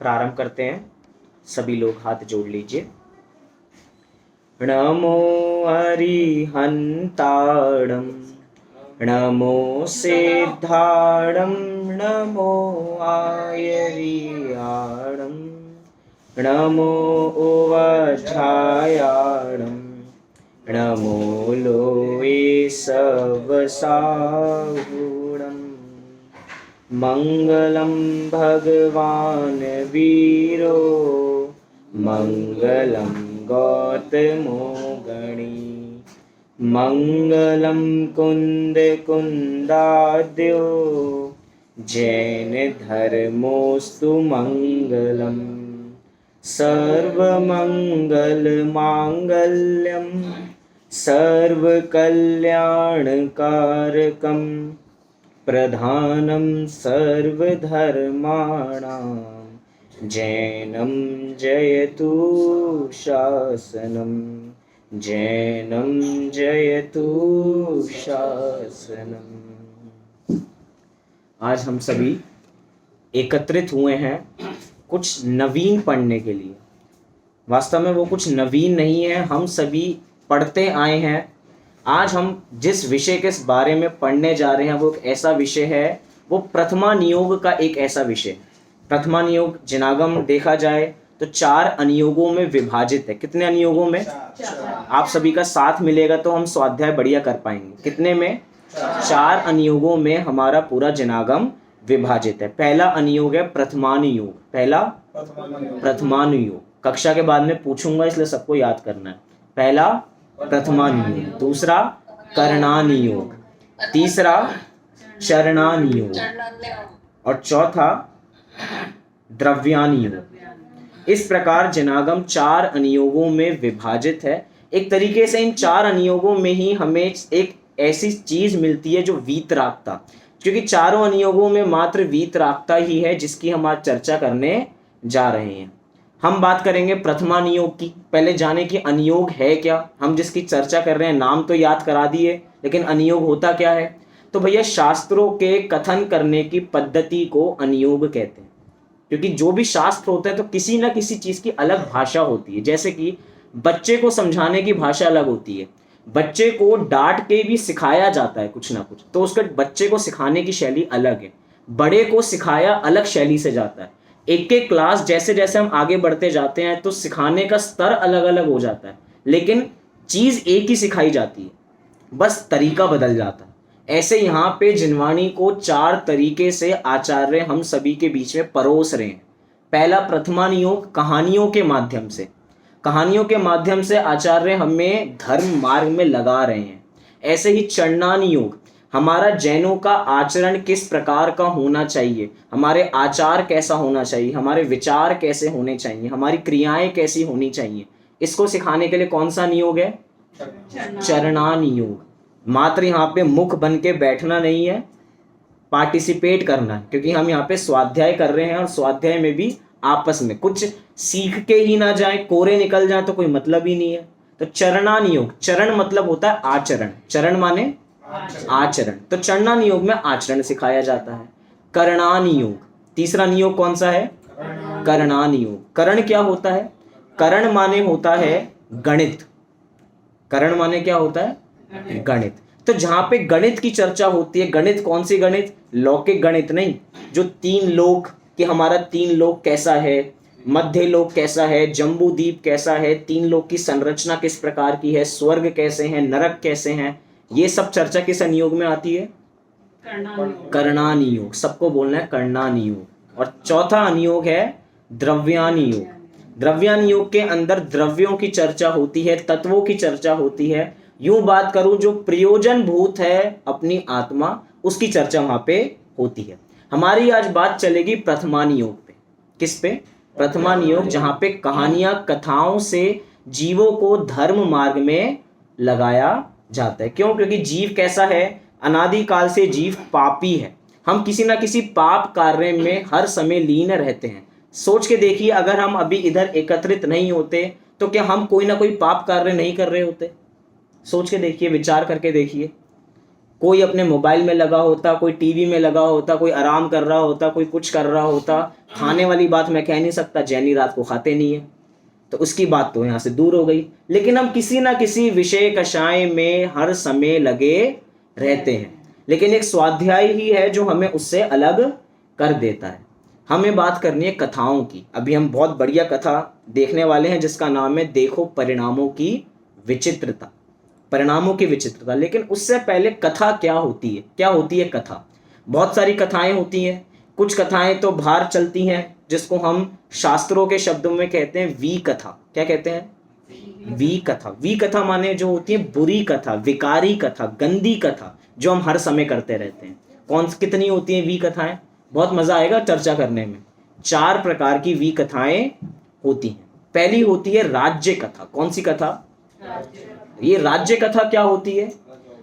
प्रारंभ करते हैं। सभी लोग हाथ जोड़ लीजिए। नमो अरिहंताणं नमो सिद्धाणं नमो आयर्याणं नमो उवझायाणं नमो लोये सवसाहुणं मंगलम भगवान वीरो मंगलम गौतमो गणी मंगलम कुंद कुंदाद्यो जैन धर्मोस्तु मंगलम सर्वमंगल मांगल्यम सर्वकल्याणकारकम प्रधानं सर्वधर्माणां जैनं जयतु शासनं जैनं जयतु शासनम। आज हम सभी एकत्रित हुए हैं कुछ नवीन पढ़ने के लिए। वास्तव में वो कुछ नवीन नहीं है, हम सभी पढ़ते आए हैं। आज हम जिस विषय के बारे में पढ़ने जा रहे हैं वो एक ऐसा विषय है, वो प्रथमा नियोग का एक ऐसा विषय। प्रथमा नियोग जिनागम देखा जाए तो 4 अनुयोगों में विभाजित है। कितने अनुयोगों में? 4। आप सभी का साथ मिलेगा तो हम स्वाध्याय बढ़िया कर पाएंगे। कितने में? 4 अनुयोगों में हमारा पूरा जिनागम विभाजित है। पहला अनुयोग है प्रथमानुयोग। पहला प्रथमानुयोग कक्षा के बाद में पूछूंगा, इसलिए सबको याद करना है। पहला प्रथमानुयोग, दूसरा करणानुयोग, तीसरा चरणानुयोग और चौथा द्रव्यानुयोग। इस प्रकार जिनागम 4 अनुयोगों में विभाजित है। एक तरीके से इन 4 अनुयोगों में ही हमें एक ऐसी चीज मिलती है जो वीतरागता, क्योंकि चारों अनुयोगों में मात्र वीतरागता ही है जिसकी हम आज चर्चा करने जा रहे हैं। हम बात करेंगे प्रथमानुयोग की। पहले जाने कि अनुयोग है क्या। हम जिसकी चर्चा कर रहे हैं नाम तो याद करा दिए, लेकिन अनुयोग होता क्या है? तो भैया शास्त्रों के कथन करने की पद्धति को अनुयोग कहते हैं, क्योंकि जो भी शास्त्र होता है तो किसी ना किसी चीज की अलग भाषा होती है। जैसे कि बच्चे को समझाने की भाषा अलग होती है, बच्चे को डांट के भी सिखाया जाता है कुछ ना कुछ, तो उसके बच्चे को सिखाने की शैली अलग है। बड़े को सिखाया अलग शैली से जाता है। एक एक क्लास जैसे जैसे हम आगे बढ़ते जाते हैं तो सिखाने का स्तर अलग अलग हो जाता है, लेकिन चीज एक ही सिखाई जाती है, बस तरीका बदल जाता है। ऐसे यहाँ पे जिनवाणी को 4 तरीके से आचार्य हम सभी के बीच में परोस रहे हैं। पहला प्रथमानुयोग कहानियों के माध्यम से। कहानियों के माध्यम से आचार्य हमें धर्म मार्ग में लगा रहे हैं। ऐसे ही चरणानुयोग, हमारा जैनों का आचरण किस प्रकार का होना चाहिए, हमारे आचार कैसा होना चाहिए, हमारे विचार कैसे होने चाहिए, हमारी क्रियाएं कैसी होनी चाहिए, इसको सिखाने के लिए कौन सा नियोग है? चरणानुयोग। मात्र यहाँ पे मुख बन के बैठना नहीं है, पार्टिसिपेट करना है, क्योंकि हम यहाँ पे स्वाध्याय कर रहे हैं और स्वाध्याय में भी आपस में कुछ सीख के ही ना जाए, कोरे निकल जाए तो कोई मतलब ही नहीं है। तो चरणानुयोग, चरण मतलब होता है आचरण, चरण माने आचरण, तो चरणानुयोग में आचरण सिखाया जाता है। करणानुयोग, तीसरा नियोग कौन सा है? करणानुयोग। करण क्या होता है? करण माने होता है गणित। करण माने क्या होता है? गणित। तो जहां पे गणित की चर्चा होती है, गणित कौन सी गणित? लौकिक गणित नहीं, जो 3 लोक कि हमारा 3 लोक कैसा है, मध्य लोक कैसा है, जम्बूद्वीप कैसा है, 3 लोक की संरचना किस प्रकार की है, स्वर्ग कैसे हैं, नरक कैसे हैं, ये सब चर्चा किस अनुयोग में आती है? करणानुयोग। सबको बोलना है करणानुयोग। और चौथा अनुयोग है द्रव्यानुयोग। द्रव्यानुयोग के अंदर द्रव्यों की चर्चा होती है, तत्वों की चर्चा होती है। यूं बात करूं जो प्रयोजन भूत है अपनी आत्मा, उसकी चर्चा वहां पे होती है। हमारी आज बात चलेगी प्रथमानुयोग पे। किस पे? प्रथमानुयोग, जहां पे कहानियां कथाओं से जीवों को धर्म मार्ग में लगाया जाता है। क्यों? क्योंकि जीव कैसा है? अनादिकाल से जीव पापी है। हम किसी ना किसी पाप कार्य में हर समय लीन रहते हैं। सोच के देखिए, अगर हम अभी इधर एकत्रित नहीं होते तो क्या हम कोई ना कोई पाप कार्य नहीं कर रहे होते? सोच के देखिए, विचार करके देखिए। कोई अपने मोबाइल में लगा होता, कोई टीवी में लगा होता, कोई आराम कर रहा होता, कोई कुछ कर रहा होता। खाने वाली बात मैं कह नहीं सकता, जैनी रात को खाते नहीं है, तो उसकी बात तो यहाँ से दूर हो गई। लेकिन हम किसी ना किसी विषय कषाय में हर समय लगे रहते हैं, लेकिन एक स्वाध्याय ही है जो हमें उससे अलग कर देता है। हमें बात करनी है कथाओं की। अभी हम बहुत बढ़िया कथा देखने वाले हैं जिसका नाम है देखो परिणामों की विचित्रता। परिणामों की विचित्रता। लेकिन उससे पहले कथा क्या होती है, क्या होती है कथा? बहुत सारी कथाएं होती हैं। कुछ कथाएं तो बाहर चलती हैं जिसको हम शास्त्रों के शब्दों में कहते हैं वी कथा। क्या कहते हैं? वी कथा। वी कथा माने जो होती है बुरी कथा, विकारी कथा, गंदी कथा, जो हम हर समय करते रहते हैं। कितनी होती हैं वी कथाएं? बहुत मजा आएगा चर्चा करने में। 4 प्रकार की वी कथाएं होती हैं। पहली होती है राज्य कथा। कौन सी कथा? ये राज्य कथा क्या होती है?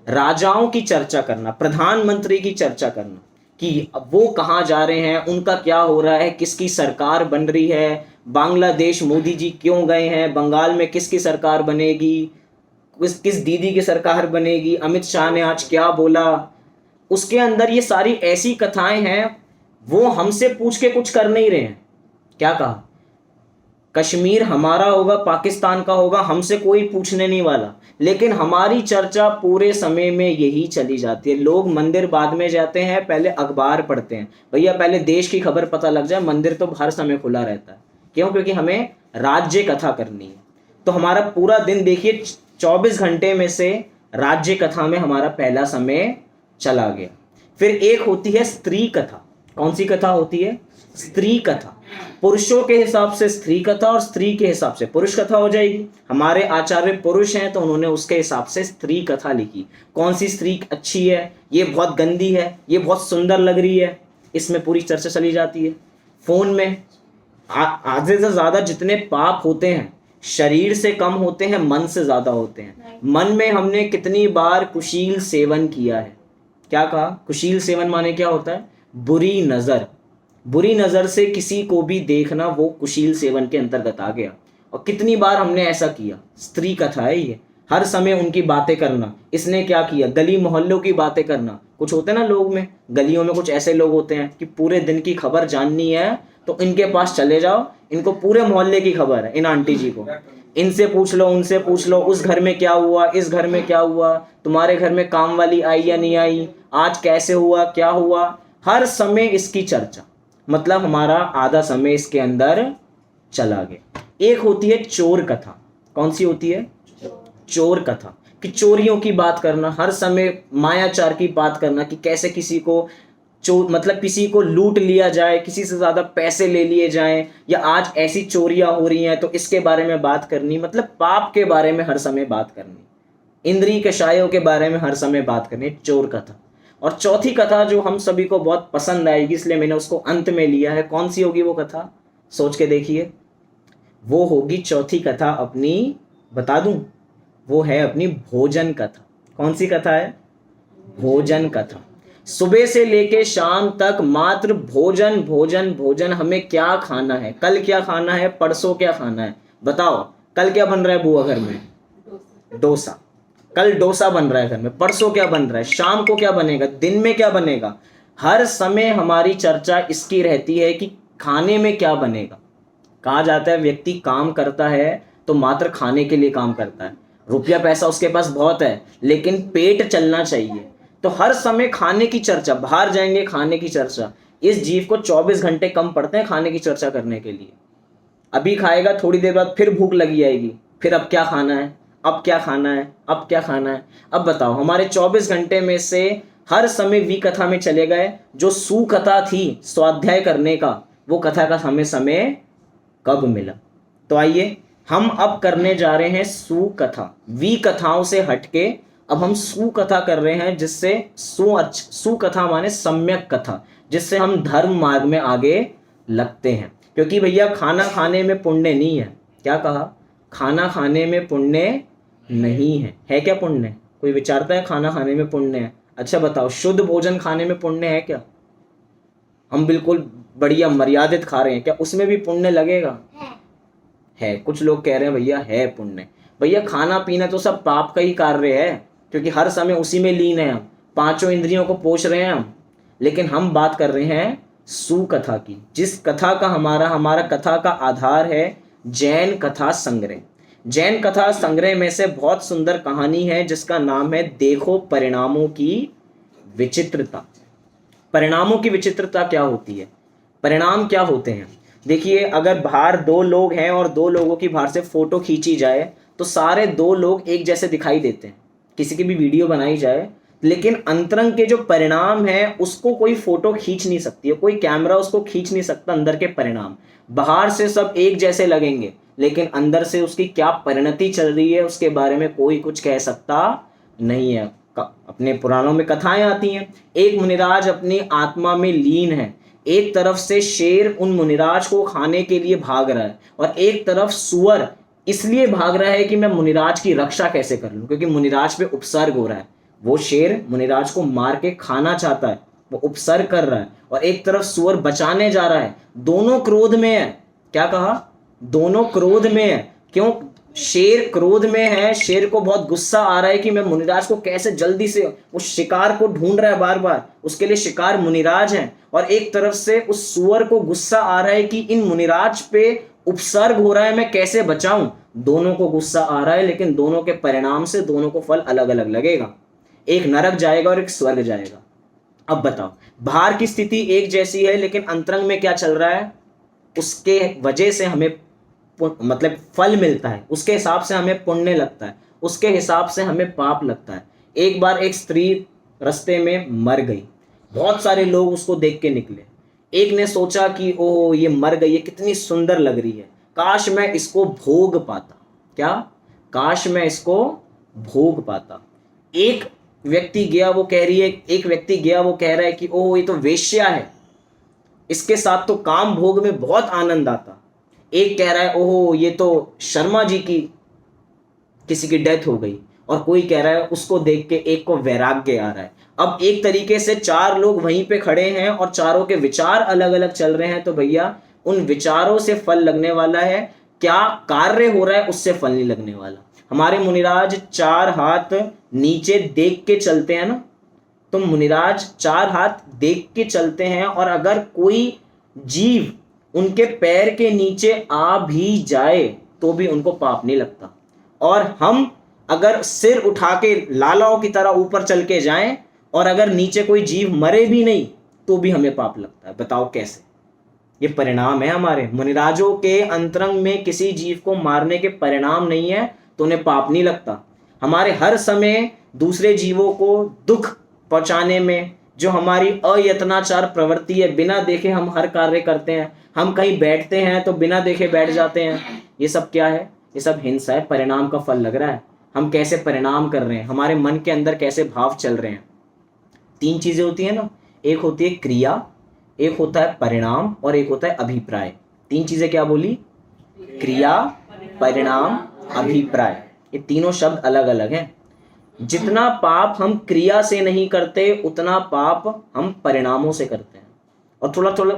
राजाओं की चर्चा करना, प्रधानमंत्री की चर्चा करना कि वो कहाँ जा रहे हैं, उनका क्या हो रहा है, किसकी सरकार बन रही है, बांग्लादेश मोदी जी क्यों गए हैं, बंगाल में किसकी सरकार बनेगी, किस दीदी की सरकार बनेगी, अमित शाह ने आज क्या बोला। उसके अंदर ये सारी ऐसी कथाएं हैं, वो हमसे पूछ के कुछ कर नहीं रहे हैं। क्या कहा? कश्मीर हमारा होगा, पाकिस्तान का होगा, हमसे कोई पूछने नहीं वाला। लेकिन हमारी चर्चा पूरे समय में यही चली जाती है। लोग मंदिर बाद में जाते हैं, पहले अखबार पढ़ते हैं। भैया पहले देश की खबर पता लग जाए, मंदिर तो हर समय खुला रहता है। क्यों? क्योंकि हमें राज्य कथा करनी है। तो हमारा पूरा दिन देखिए 24 घंटे में से राज्य कथा में हमारा पहला समय चला गया। फिर एक होती है स्त्री कथा। कौन सी कथा होती है? स्त्री कथा। पुरुषों के हिसाब से स्त्री कथा और स्त्री के हिसाब से पुरुष कथा हो जाएगी। हमारे आचार्य पुरुष हैं तो उन्होंने उसके हिसाब से स्त्री कथा लिखी। कौन सी स्त्री अच्छी है, ये बहुत गंदी है, ये बहुत सुंदर लग रही है, इसमें पूरी चर्चा चली जाती है। फोन में आधे से ज्यादा जितने पाप होते हैं शरीर से कम होते हैं, मन से ज्यादा होते हैं। मन में हमने कितनी बार कुशील सेवन किया है। क्या कहा? कुशील सेवन माने क्या होता है? बुरी नजर। बुरी नजर से किसी को भी देखना वो कुशील सेवन के अंतर्गत आ गया। और कितनी बार हमने ऐसा किया। स्त्री कथा है ये। हर समय उनकी बातें करना, इसने क्या किया, गली मोहल्लों की बातें करना। कुछ होते ना लोग में, गलियों में कुछ ऐसे लोग होते हैं कि पूरे दिन की खबर जाननी है तो इनके पास चले जाओ, इनको पूरे मोहल्ले की खबर है। इन आंटी जी को इनसे पूछ लो, उनसे पूछ लो, उस घर में क्या हुआ, इस घर में क्या हुआ, तुम्हारे घर में काम वाली आई या नहीं आई, आज कैसे हुआ, क्या हुआ। हर समय इसकी चर्चा। मतलब हमारा आधा समय इसके अंदर चला गया। एक होती है चोर कथा। कौन सी होती है? चोर कथा। कि चोरियों की बात करना, हर समय मायाचार की बात करना कि कैसे किसी को मतलब किसी को लूट लिया जाए, किसी से ज्यादा पैसे ले लिए जाएं, या आज ऐसी चोरियां हो रही हैं तो इसके बारे में बात करनी। मतलब पाप के बारे में हर समय बात करनी, इंद्रिय कषायों के बारे में हर समय बात करनी। चोर कथा। और चौथी कथा जो हम सभी को बहुत पसंद आएगी, इसलिए मैंने उसको अंत में लिया है। कौन सी होगी वो कथा? सोच के देखिए। वो होगी चौथी कथा अपनी, बता दूं, वो है अपनी भोजन कथा। कौन सी कथा है? भोजन कथा। सुबह से लेके शाम तक मात्र भोजन भोजन भोजन। हमें क्या खाना है, कल क्या खाना है, परसों क्या खाना है। बताओ कल क्या बन रहा है बुआ घर में? डोसा। कल डोसा बन रहा है घर में, परसों क्या बन रहा है, शाम को क्या बनेगा, दिन में क्या बनेगा। हर समय हमारी चर्चा इसकी रहती है कि खाने में क्या बनेगा। कहा जाता है व्यक्ति काम करता है तो मात्र खाने के लिए काम करता है। रुपया पैसा उसके पास बहुत है लेकिन पेट चलना चाहिए। तो हर समय खाने की चर्चा, बाहर जाएंगे खाने की चर्चा। इस जीव को 24 घंटे कम पड़ते हैं खाने की चर्चा करने के लिए। अभी खाएगा, थोड़ी देर बाद फिर भूख लगी जाएगी, फिर अब क्या खाना है, अब क्या खाना है, अब क्या खाना है। अब बताओ हमारे 24 घंटे में से हर समय वी कथा में चले गए। जो सुकथा थी स्वाध्याय करने का, वो कथा का हमें समय कब मिला? तो आइए हम अब करने जा रहे हैं सुकथा। वी कथाओं से हटके अब हम सुकथा कर रहे हैं, जिससे सुकथा माने सम्यक कथा, जिससे हम धर्म मार्ग में आगे लगते हैं। क्योंकि भैया खाना खाने में पुण्य नहीं है। क्या कहा? खाना खाने में पुण्य नहीं है। है क्या पुण्य? कोई विचारता है खाना खाने में पुण्य है? अच्छा बताओ, शुद्ध भोजन खाने में पुण्य है क्या? हम बिल्कुल बढ़िया मर्यादित खा रहे हैं, क्या उसमें भी पुण्य लगेगा? है। कुछ लोग कह रहे हैं भैया है पुण्य। भैया खाना पीना तो सब पाप का ही कार्य है, क्योंकि हर समय उसी में लीन है हम। पांचों इंद्रियों को पोष रहे हैं हम, लेकिन हम बात कर रहे हैं सुकथा की, जिस कथा का हमारा कथा का आधार है जैन कथा संग्रह। जैन कथा संग्रह में से बहुत सुंदर कहानी है जिसका नाम है देखो परिणामों की विचित्रता। परिणामों की विचित्रता क्या होती है, परिणाम क्या होते हैं? देखिए, अगर बाहर दो लोग हैं और दो लोगों की बाहर से फोटो खींची जाए तो सारे दो लोग एक जैसे दिखाई देते हैं। किसी की भी वीडियो बनाई जाए, लेकिन अंतरंग के जो परिणाम है उसको कोई फोटो खींच नहीं सकती है, कोई कैमरा उसको खींच नहीं सकता। अंदर के परिणाम बाहर से सब एक जैसे लगेंगे, लेकिन अंदर से उसकी क्या परिणति चल रही है उसके बारे में कोई कुछ कह सकता नहीं है। अपने पुराणों में कथाएं आती हैं, एक मुनिराज अपनी आत्मा में लीन है, एक तरफ से शेर उन मुनिराज को खाने के लिए भाग रहा है और एक तरफ सुअर इसलिए भाग रहा है कि मैं मुनिराज की रक्षा कैसे कर लूं, क्योंकि मुनिराज पे उपसर्ग हो रहा है। वो शेर मुनिराज को मार के खाना चाहता है, वो उपसर्ग कर रहा है, और एक तरफ सुअर बचाने जा रहा है। दोनों क्रोध में है। क्या कहा? दोनों क्रोध में है। क्यों? शेर क्रोध में है, शेर को बहुत गुस्सा आ रहा है कि मैं मुनिराज को कैसे जल्दी से, वो शिकार को ढूंढ रहा है बार बार, उसके लिए शिकार मुनिराज है। और एक तरफ से उस सुअर को गुस्सा आ रहा है कि इन मुनिराज पे उपसर्ग हो रहा है, मैं कैसे बचाऊं। दोनों को गुस्सा आ रहा है, लेकिन दोनों के परिणाम से दोनों को फल अलग अलग लगेगा। एक नरक जाएगा और एक स्वर्ग जाएगा। अब बताओ, बाहर की स्थिति एक जैसी है, लेकिन अंतरंग में क्या चल रहा है उसके वजह से हमें मतलब फल मिलता है, उसके हिसाब से हमें पुण्य लगता है, उसके हिसाब से हमें पाप लगता है। एक बार एक स्त्री रास्ते में मर गई, बहुत सारे लोग उसको देख के निकले। एक ने सोचा कि ओह ये मर गई है, कितनी सुंदर लग रही है, काश मैं इसको भोग पाता। क्या? काश मैं इसको भोग पाता। एक व्यक्ति गया, वो कह रही है, एक व्यक्ति गया, वो कह रहा है कि ओह ये तो वेश्या है, इसके साथ तो काम भोग में बहुत आनंद आता। एक कह रहा है ओहो ये तो शर्मा जी की किसी की डेथ हो गई, और कोई कह रहा है, उसको देख के एक को वैराग्य आ रहा है। अब एक तरीके से चार लोग वहीं पे खड़े हैं और चारों के विचार अलग अलग चल रहे हैं, तो भैया उन विचारों से फल लगने वाला है, क्या कार्य हो रहा है उससे फल नहीं लगने वाला। हमारे मुनिराज चार हाथ नीचे देख के चलते हैं ना, तो मुनिराज चार हाथ देख के चलते हैं, और अगर कोई जीव उनके पैर के नीचे आ भी जाए तो भी उनको पाप नहीं लगता। और हम अगर सिर उठा के लालाओं की तरह ऊपर चल के जाएं और अगर नीचे कोई जीव मरे भी नहीं तो भी हमें पाप लगता है। बताओ कैसे? ये परिणाम है हमारे मुनिराजों के अंतरंग में। किसी जीव को मारने के परिणाम नहीं है तो उन्हें पाप नहीं लगता। हमारे हर समय दूसरे जीवों को दुख पहुंचाने में जो हमारी अयत्नाचार प्रवृत्ति है, बिना देखे हम हर कार्य करते हैं। हम कहीं बैठते हैं तो बिना देखे बैठ जाते हैं। ये सब क्या है? ये सब हिंसा है, परिणाम का फल लग रहा है। हम कैसे परिणाम कर रहे हैं, हमारे मन के अंदर कैसे भाव चल रहे हैं। तीन चीजें होती है ना, एक होती है क्रिया, एक होता है परिणाम, और एक होता है अभिप्राय। तीन चीजें क्या बोली? क्रिया, परिणाम, अभिप्राय। ये तीनों शब्द अलग अलग हैं। जितना पाप हम क्रिया से नहीं करते उतना पाप हम परिणामों से करते हैं। और थोड़ा थोड़ा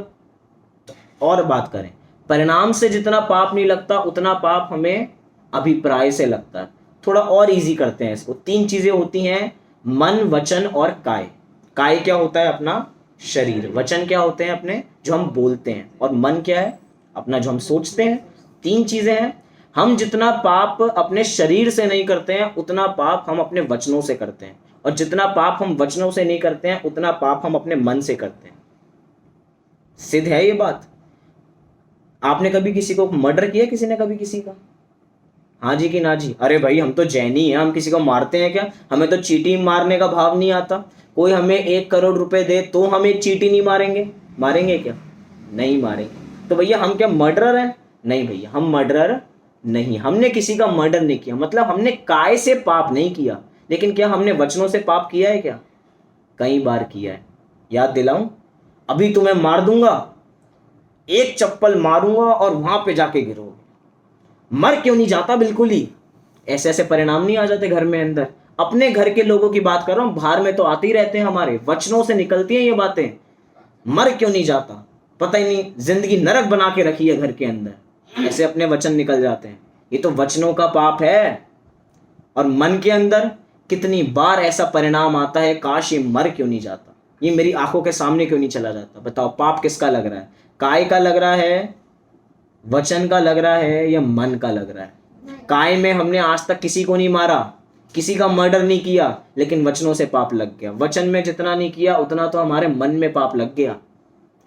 और बात करें, परिणाम से जितना पाप नहीं लगता उतना पाप हमें अभिप्राय से लगता है। थोड़ा और इजी करते हैं इसको। तीन चीजें होती हैं, मन, वचन और काय। काय क्या होता है? अपना शरीर। वचन क्या होते हैं? अपने जो हम बोलते हैं। और मन क्या है? अपना जो हम सोचते हैं। तीन चीजें हैं। हम जितना पाप अपने शरीर से नहीं करते हैं उतना पाप हम अपने वचनों से करते हैं, और जितना पाप हम वचनों से नहीं करते हैं उतना पाप हम अपने मन से करते हैं। सिद्ध है ये बात। आपने कभी किसी को मर्डर किया? किसी ने कभी किसी का? हाँ जी कि ना जी? अरे भाई हम तो जैनी हैं, हम किसी को मारते हैं क्या? हमें तो चींटी मारने का भाव नहीं आता। कोई हमें 1 करोड़ रुपए दे तो हम एक चींटी नहीं मारेंगे? मारेंगे क्या? नहीं मारेंगे। तो भैया हम क्या मर्डरर हैं? नहीं भैया, हम मर्डरर नहीं। हमने किसी का मर्डर नहीं किया, मतलब हमने काय से पाप नहीं किया, लेकिन क्या हमने वचनों से पाप किया है? क्या कई बार किया है। याद दिलाऊं? अभी तुम्हें मार दूंगा, एक चप्पल मारूंगा और वहां पे जाके गिरोगे। मर क्यों नहीं जाता बिल्कुल ही? ऐसे ऐसे परिणाम नहीं आ जाते घर में अंदर? अपने घर के लोगों की बात कर रहा हूं, बाहर में तो आते ही रहते हैं, हमारे वचनों से निकलती हैं ये बातें। मर क्यों नहीं जाता? पता ही नहीं, जिंदगी नरक बना के रखी है घर के अंदर, ऐसे अपने वचन निकल जाते हैं। ये तो वचनों का पाप है। और मन के अंदर कितनी बार ऐसा परिणाम आता है, काश ये मर क्यों नहीं जाता, ये मेरी आंखों के सामने क्यों नहीं चला जाता। बताओ पाप किसका लग रहा है, काय का लग रहा है, वचन का लग रहा है, या मन का लग रहा है। काय में हमने आज तक किसी को नहीं मारा, किसी का मर्डर नहीं किया, लेकिन वचनों से पाप लग गया। वचन में जितना नहीं किया उतना तो हमारे मन में पाप लग गया।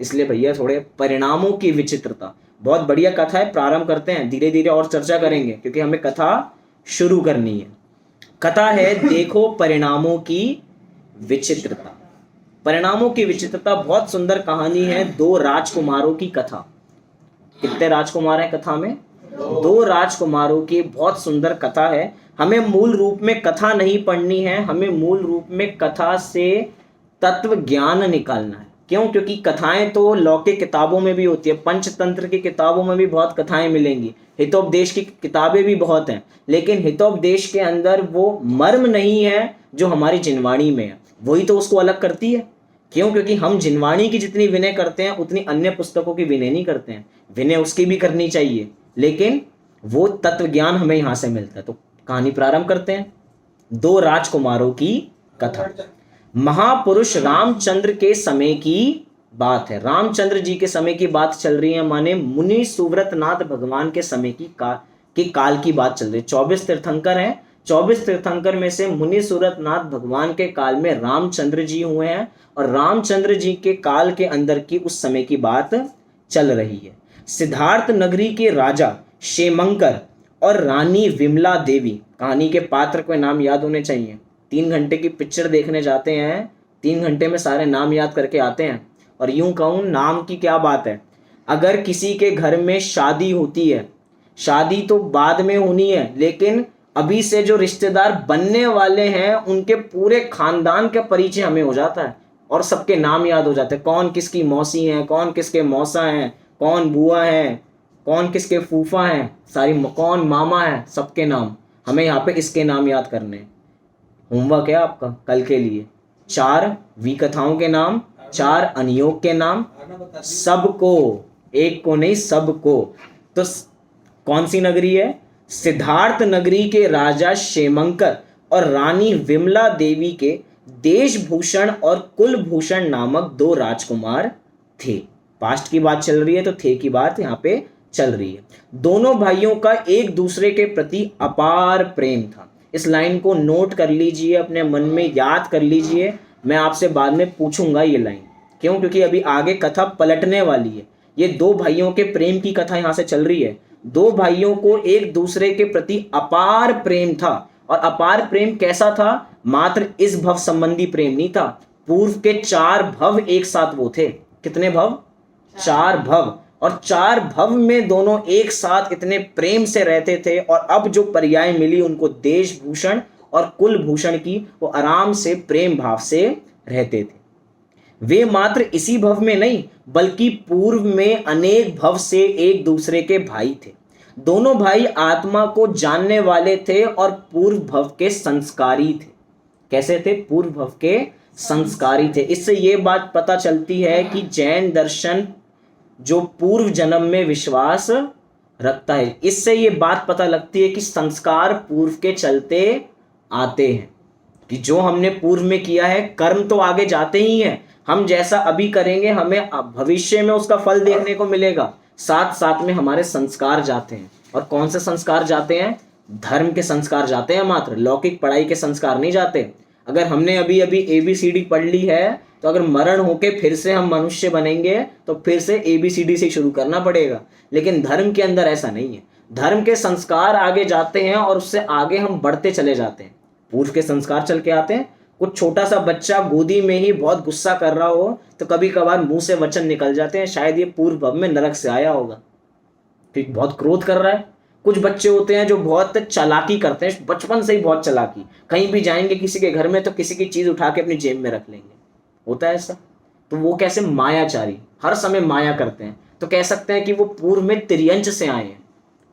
इसलिए भैया थोड़े परिणामों की विचित्रता, बहुत बढ़िया कथा है, प्रारंभ करते हैं, धीरे धीरे और चर्चा करेंगे क्योंकि हमें कथा शुरू करनी है। कथा है देखो परिणामों की विचित्रता। परिणामों की विचित्रता बहुत सुंदर कहानी है, दो राजकुमारों की कथा। कितने राजकुमार हैं कथा में? दो राजकुमारों की बहुत सुंदर कथा है। हमें मूल रूप में कथा नहीं पढ़नी है, हमें मूल रूप में कथा से तत्व ज्ञान निकालना है। क्यों? क्योंकि कथाएं तो लौकिक किताबों में भी होती है, पंचतंत्र की किताबों में भी बहुत कथाएं मिलेंगी, हितोपदेश की किताबें भी बहुत हैं, लेकिन हितोपदेश के अंदर वो मर्म नहीं है जो हमारी जिनवाणी में है। वही तो उसको अलग करती है। क्यों? क्योंकि हम जिनवाणी की जितनी विनय करते हैं उतनी अन्य पुस्तकों की विनय नहीं करते हैं। विनय उसकी भी करनी चाहिए, लेकिन वो तत्व ज्ञान हमें यहाँ से मिलता है। तो कहानी प्रारंभ करते हैं। दो राजकुमारों की कथा। महापुरुष रामचंद्र के समय की बात है। रामचंद्र जी के समय की बात चल रही है, माने मुनि सुव्रतनाथ भगवान के समय की काल की बात चल रही है। 24 तीर्थंकर हैं, 24 तीर्थंकर में से मुनि सुव्रतनाथ भगवान के काल में रामचंद्र जी हुए हैं, और रामचंद्र जी के काल के अंदर की उस समय की बात चल रही है। सिद्धार्थ नगरी के राजा क्षेमंकर और रानी विमला देवी, कहानी के पात्र के नाम याद होने चाहिए। 3 घंटे की पिक्चर देखने जाते हैं, 3 घंटे में सारे नाम याद करके आते हैं। और यूं कहूँ नाम की क्या बात है, अगर किसी के घर में शादी होती है, शादी तो बाद में होनी है, लेकिन अभी से जो रिश्तेदार बनने वाले हैं उनके पूरे खानदान का परिचय हमें हो जाता है और सबके नाम याद हो जाते हैं। कौन किसकी मौसी है, कौन किसके मौसा हैं, कौन बुआ है, कौन किसके फूफा हैं, सारी कौन मामा है, सबके नाम हमें यहाँ पे इसके नाम याद करने हैं। होमवर्क है आपका कल के लिए। 4 विकथाओं के नाम, 4 अनियोग के नाम, सबको, एक को नहीं सबको। तो कौन सी नगरी है? सिद्धार्थ नगरी के राजा क्षेमंकर और रानी विमला देवी के देशभूषण और कुलभूषण नामक 2 राजकुमार थे। पास्ट की बात चल रही है तो थे की बात यहाँ पे चल रही है। दोनों भाइयों का एक दूसरे के प्रति अपार प्रेम था। इस लाइन को नोट कर लीजिए, अपने मन में याद कर लीजिए, मैं आपसे बाद में पूछूंगा ये लाइन। क्यों? क्योंकि अभी आगे कथा पलटने वाली है। ये 2 भाइयों के प्रेम की कथा यहाँ से चल रही है। 2 भाइयों को एक दूसरे के प्रति अपार प्रेम था। और अपार प्रेम कैसा था? मात्र इस भव संबंधी प्रेम नहीं था, पूर्व के 4 भव एक साथ वो थे। कितने भव? 4 भव। और 4 भव में दोनों एक साथ इतने प्रेम से रहते थे, और अब जो पर्याय मिली उनको देशभूषण और कुलभूषण की, वो आराम से प्रेम भाव से रहते थे। वे मात्र इसी भव में नहीं बल्कि पूर्व में अनेक भव से एक दूसरे के भाई थे। दोनों भाई आत्मा को जानने वाले थे और पूर्व भव के संस्कारी थे। कैसे थे? पूर्व भव के संस्कारी थे। इससे ये बात पता चलती है कि जैन दर्शन जो पूर्व जन्म में विश्वास रखता है, इससे ये बात पता लगती है कि संस्कार पूर्व के चलते आते हैं, कि जो हमने पूर्व में किया है कर्म तो आगे जाते ही हैं। हम जैसा अभी करेंगे हमें भविष्य में उसका फल देखने को मिलेगा, साथ साथ में हमारे संस्कार जाते हैं। और कौन से संस्कार जाते हैं? धर्म के संस्कार जाते हैं, मात्र लौकिक पढ़ाई के संस्कार नहीं जाते। अगर हमने अभी अभी ABCD पढ़ ली है तो अगर मरण होके फिर से हम मनुष्य बनेंगे तो फिर से ABCD से शुरू करना पड़ेगा। लेकिन धर्म के अंदर ऐसा नहीं है। धर्म के संस्कार आगे जाते हैं और उससे आगे हम बढ़ते चले जाते हैं। पूर्व के संस्कार चल के आते हैं। कुछ छोटा सा बच्चा गोदी में ही बहुत गुस्सा कर रहा हो तो कभी कभार मुंह से वचन निकल जाते हैं, शायद ये पूर्व भव में नरक से आया होगा, क्योंकि बहुत क्रोध कर रहा है। कुछ बच्चे होते हैं जो बहुत चालाकी करते हैं, बचपन से ही बहुत चालाकी, कहीं भी जाएंगे किसी के घर में तो किसी की चीज उठा के अपनी जेब में रख लेंगे, होता है ऐसा। तो वो कैसे? मायाचारी, हर समय माया करते हैं। तो कह सकते हैं कि वो पूर्व में तिर्यंच से आए हैं,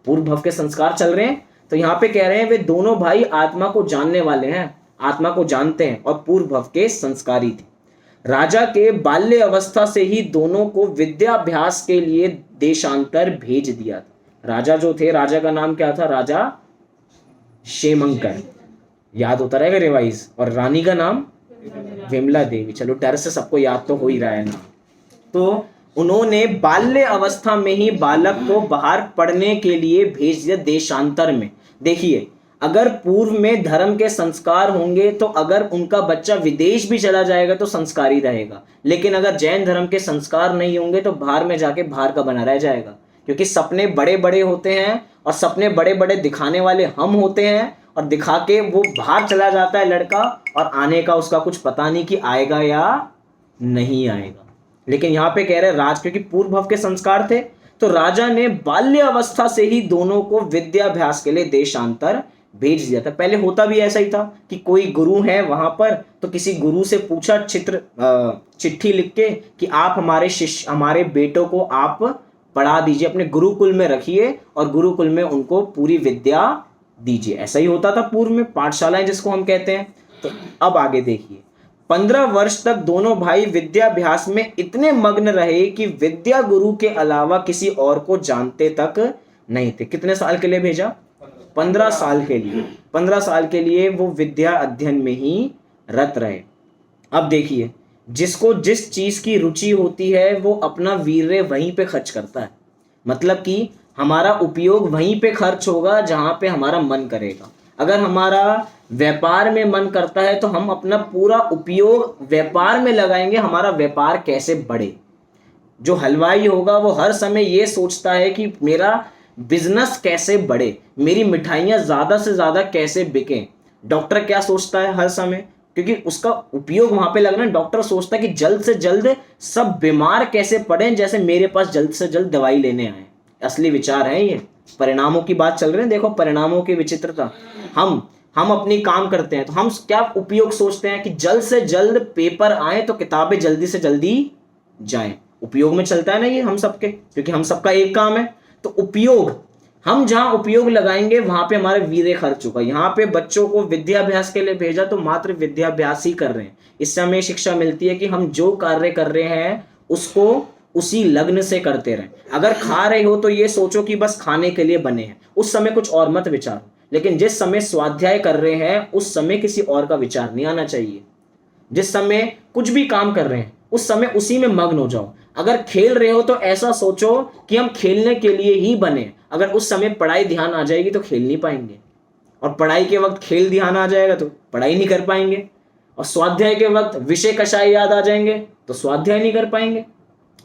पूर्व भव के संस्कार चल रहे हैं। तो यहाँ पे कह रहे हैं वे दोनों भाई आत्मा को जानने वाले हैं, आत्मा को जानते हैं और पूर्व भव के संस्कारी थे। राजा के बाल्य अवस्था से ही दोनों को विद्याभ्यास के लिए देशांतर भेज दिया था। राजा जो थे, राजा का नाम क्या था? राजा क्षेमंकर। याद होता रहेगा रिवाइज। और रानी का नाम विमला देवी, चलो डर से सबको याद तो हो ही रहा है ना। तो उन्होंने बाल्य अवस्था में ही बालक को बाहर पढ़ने के लिए भेज दिया देशांतर में। देखिए, अगर पूर्व में धर्म के संस्कार होंगे तो अगर उनका बच्चा विदेश भी चला जाएगा तो संस्कारी रहेगा, लेकिन अगर जैन धर्म के संस्कार नहीं होंगे तो बाहर में जाके बाहर का बना रह जाएगा। क्योंकि सपने बड़े बड़े होते हैं और सपने बड़े बड़े दिखाने वाले हम होते हैं, और दिखा के वो बाहर चला जाता है लड़का, और आने का उसका कुछ पता नहीं कि आएगा या नहीं आएगा। लेकिन यहाँ पे कह रहे हैं राज, क्योंकि पूर्व भव के संस्कार थे, तो राजा ने बाल्य अवस्था से ही दोनों को विद्याभ्यास के लिए देशांतर भेज दिया था। पहले होता भी ऐसा ही था कि कोई गुरु है वहां पर, तो किसी गुरु से पूछा चिट्ठी लिख के कि आप हमारे शिष्य, हमारे बेटों को आप पढ़ा दीजिए, अपने गुरुकुल में रखिए और गुरुकुल में उनको पूरी विद्या दीजिए। ऐसा ही होता था पूर्व में, पाठशालाएं जिसको हम कहते हैं। तो अब आगे देखिए, 15 वर्ष तक दोनों भाई विद्याभ्यास में इतने मग्न रहे कि विद्या गुरु के अलावा किसी और को जानते तक नहीं थे। कितने साल के लिए भेजा? 15 साल के लिए। 15 साल के लिए वो विद्या अध्ययन में ही रत रहे। अब देखिए, जिसको जिस चीज की रुचि होती है वो अपना वीर्य वहीं पे खर्च करता है। मतलब कि हमारा उपयोग वहीं पे खर्च होगा जहां पे हमारा मन करेगा। अगर हमारा व्यापार में मन करता है तो हम अपना पूरा उपयोग व्यापार में लगाएंगे, हमारा व्यापार कैसे बढ़े। जो हलवाई होगा वो हर समय ये सोचता है कि मेरा बिजनेस कैसे बढ़े, मेरी मिठाइयाँ ज़्यादा से ज़्यादा कैसे बिकें। डॉक्टर क्या सोचता है हर समय, क्योंकि उसका उपयोग वहाँ पे लगना, डॉक्टर सोचता है कि जल्द से जल्द सब बीमार कैसे पड़ें, जैसे मेरे पास जल्द से जल्द दवाई लेने आए। असली विचार है ये। परिणामों की बात चल रही है, देखो परिणामों की विचित्रता। हम अपनी काम करते हैं तो हम क्या उपयोग सोचते हैं कि जल्द से जल्द पेपर आए तो किताबें जल्दी से जल्दी जाएं। उपयोग में चलता है ना ये हम सबके, क्योंकि हम सबका एक काम है। तो उपयोग, हम जहां उपयोग लगाएंगे वहां पे हमारे वीर्य खर्च होगा। यहाँ पे बच्चों को विद्याभ्यास के लिए भेजा तो मात्र विद्याभ्यास ही कर रहे हैं। इससे हमें शिक्षा मिलती है कि हम जो कार्य कर रहे हैं उसको उसी लग्न से करते रहें। अगर खा रहे हो तो ये सोचो कि बस खाने के लिए बने हैं, उस समय कुछ और मत विचारो। लेकिन जिस समय स्वाध्याय कर रहे हैं उस समय किसी और का विचार नहीं आना चाहिए। जिस समय कुछ भी काम कर रहे हैं उस समय उसी में मग्न हो जाओ। अगर खेल रहे हो तो ऐसा सोचो कि हम खेलने के लिए ही बने। अगर उस समय पढ़ाई ध्यान आ जाएगी तो खेल नहीं पाएंगे, और पढ़ाई के वक्त खेल ध्यान आ जाएगा तो पढ़ाई नहीं कर पाएंगे, और स्वाध्याय के वक्त विषय कषाय याद आ जाएंगे तो स्वाध्याय नहीं कर पाएंगे।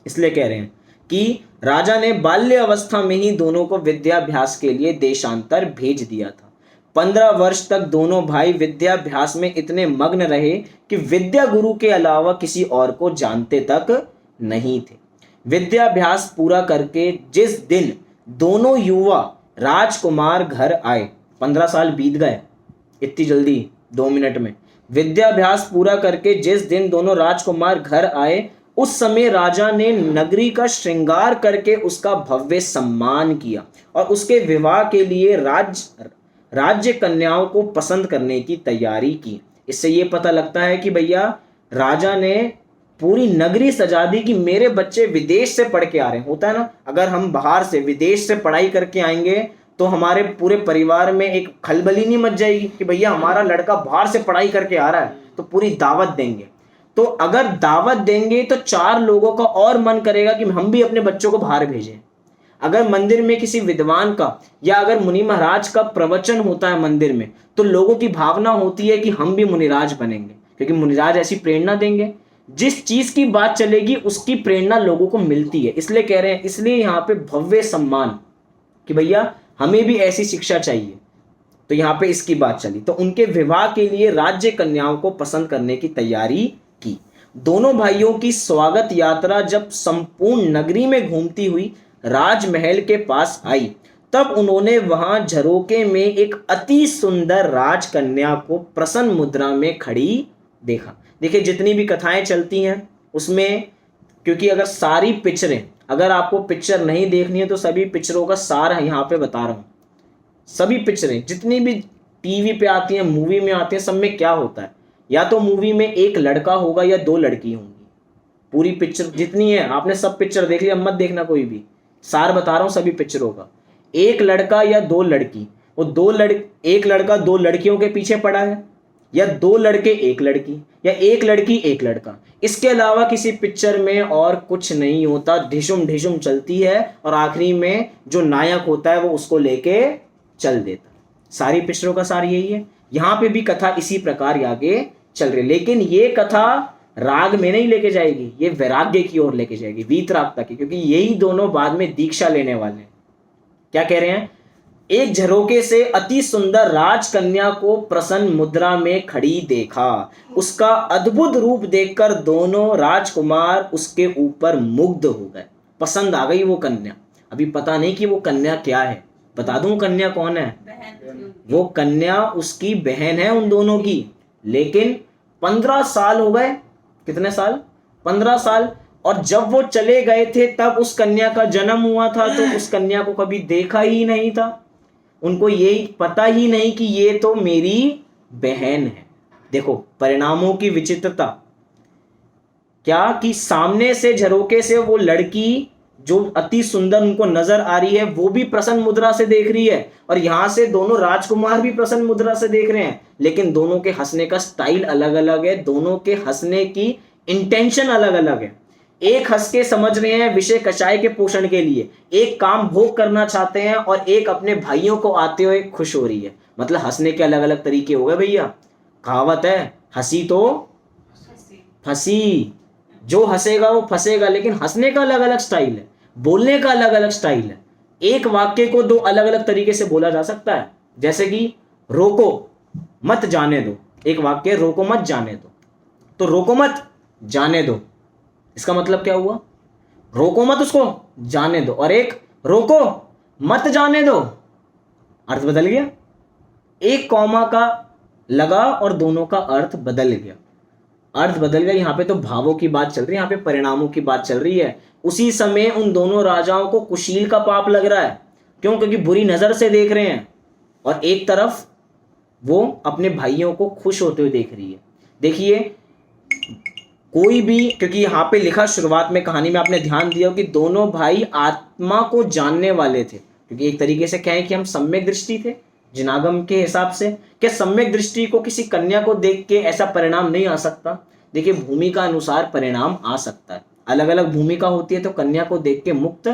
इसलिए कह रहे हैं कि राजा ने बाल्य अवस्था में ही दोनों को विद्याभ्यास के लिए देशांतर भेज दिया था। 15 वर्ष तक दोनों भाई विद्याभ्यास में इतने मग्न रहे कि विद्या गुरु के अलावा किसी और को जानते तक नहीं थे। विद्याभ्यास पूरा करके जिस दिन दोनों युवा राजकुमार घर आए, 15 साल बीत गए इतनी जल्दी 2 मिनट में। विद्याभ्यास पूरा करके जिस दिन दोनों राजकुमार घर आए उस समय राजा ने नगरी का श्रृंगार करके उसका भव्य सम्मान किया और उसके विवाह के लिए राज्य कन्याओं को पसंद करने की तैयारी की। इससे ये पता लगता है कि भैया राजा ने पूरी नगरी सजा दी कि मेरे बच्चे विदेश से पढ़ के आ रहे हैं। होता है ना, अगर हम बाहर से विदेश से पढ़ाई करके आएंगे तो हमारे पूरे परिवार में एक खलबली नहीं मच जाएगी कि भैया हमारा लड़का बाहर से पढ़ाई करके आ रहा है, तो पूरी दावत देंगे। तो अगर दावत देंगे तो 4 लोगों का और मन करेगा कि हम भी अपने बच्चों को बाहर भेजें। अगर मंदिर में किसी विद्वान का या अगर मुनि महाराज का प्रवचन होता है मंदिर में, तो लोगों की भावना होती है कि हम भी मुनिराज बनेंगे, क्योंकि मुनिराज ऐसी प्रेरणा देंगे। जिस चीज की बात चलेगी उसकी प्रेरणा लोगों को मिलती है। इसलिए कह रहे हैं, इसलिए यहाँ पे भव्य सम्मान कि भैया हमें भी ऐसी शिक्षा चाहिए। तो यहाँ पे इसकी बात चली। तो उनके विवाह के लिए राज्य कन्याओं को पसंद करने की तैयारी की। दोनों भाइयों की स्वागत यात्रा जब संपूर्ण नगरी में घूमती हुई राजमहल के पास आई, तब उन्होंने वहां झरोके में एक अति सुंदर राजकन्या को प्रसन्न मुद्रा में खड़ी देखा। देखिए, जितनी भी कथाएं चलती हैं उसमें, क्योंकि अगर सारी पिक्चरें, अगर आपको पिक्चर नहीं देखनी है तो सभी पिक्चरों का सार यहाँ पे बता रहा हूँ। सभी पिक्चरें जितनी भी टीवी पे आती हैं, मूवी में आती हैं, सब में क्या होता है, या तो मूवी में एक लड़का होगा या 2 लड़की होंगी। पूरी पिक्चर जितनी है, आपने सब पिक्चर देख लिया, मत देखना कोई भी, सार बता रहा हूँ सभी पिक्चरों का। एक लड़का या 2 लड़की, वो एक लड़का दो लड़कियों के पीछे पड़ा है, या दो लड़के एक लड़की, या एक लड़की एक लड़का, इसके अलावा किसी पिक्चर में और कुछ नहीं होता। ढिशुम ढिशुम चलती है और आखिरी में जो नायक होता है वो उसको लेके चल देता। सारी पिक्चरों का सार यही है। यहाँ पे भी कथा इसी प्रकार आगे चल रही, लेकिन ये कथा राग में नहीं लेके जाएगी, ये वैराग्य की ओर लेके जाएगी, वीतरागता की, क्योंकि यही दोनों बाद में दीक्षा लेने वाले हैं। क्या कह रहे हैं? एक झरोके से अति सुंदर राजकन्या को प्रसन्न मुद्रा में खड़ी देखा। उसका अद्भुत रूप देखकर दोनों राजकुमार उसके ऊपर मुग्ध हो गए। पसंद आ गई वो कन्या। अभी पता नहीं कि वो कन्या क्या है। बता दूं कन्या कौन है? वो कन्या उसकी बहन है उन दोनों की। लेकिन 15 साल हो गए। कितने साल? 15 साल। और जब वो चले गए थे तब उस कन्या का जन्म हुआ था, तो उस कन्या को कभी देखा ही नहीं था। उनको यही पता ही नहीं कि ये तो मेरी बहन है। देखो परिणामों की विचित्रता क्या, कि सामने से झरोके से वो लड़की जो अति सुंदर उनको नजर आ रही है वो भी प्रसन्न मुद्रा से देख रही है, और यहां से दोनों राजकुमार भी प्रसन्न मुद्रा से देख रहे हैं। लेकिन दोनों के हंसने का स्टाइल अलग अलग है, दोनों के हंसने की इंटेंशन अलग अलग है। एक हंस के समझ रहे हैं विषय कषाय के पोषण के लिए, एक काम भोग करना चाहते हैं, और एक अपने भाइयों को आते हुए खुश हो रही है। मतलब हंसने के अलग अलग तरीके हो गए भैया। कहावत है, हंसी तो फंसी, जो हंसेगा वो फंसेगा। लेकिन हंसने का अलग अलग स्टाइल है, बोलने का अलग अलग स्टाइल है। एक वाक्य को दो अलग अलग तरीके से बोला जा सकता है। जैसे कि रोको मत जाने दो, एक वाक्य रोको मत जाने दो, तो रोको मत जाने दो इसका मतलब क्या हुआ? रोको मत उसको, जाने दो। और एक रोको मत जाने दो, अर्थ बदल गया। एक कॉमा का लगा और दोनों का अर्थ बदल गया। अर्थ बदल गया। यहाँ पे तो भावों की बात चल रही है, यहाँ पे परिणामों की बात चल रही है। उसी समय उन दोनों राजाओं को कुशील का पाप लग रहा है। क्यों? क्योंकि बुरी नजर से देख रहे हैं, और एक तरफ वो अपने भाइयों को खुश होते हुए देख रही है। देखिए कोई भी, क्योंकि यहाँ पे लिखा शुरुआत में कहानी में आपने ध्यान दिया कि दोनों भाई आत्मा को जानने वाले थे। क्योंकि एक तरीके से कहें कि हम सम्यक दृष्टि थे जिनागम के हिसाब से। क्या सम्यक दृष्टि को किसी कन्या को देख के ऐसा परिणाम नहीं आ सकता? देखिए भूमिका अनुसार परिणाम आ सकता है। अलग अलग भूमिका होती है तो कन्या को देख के मुक्त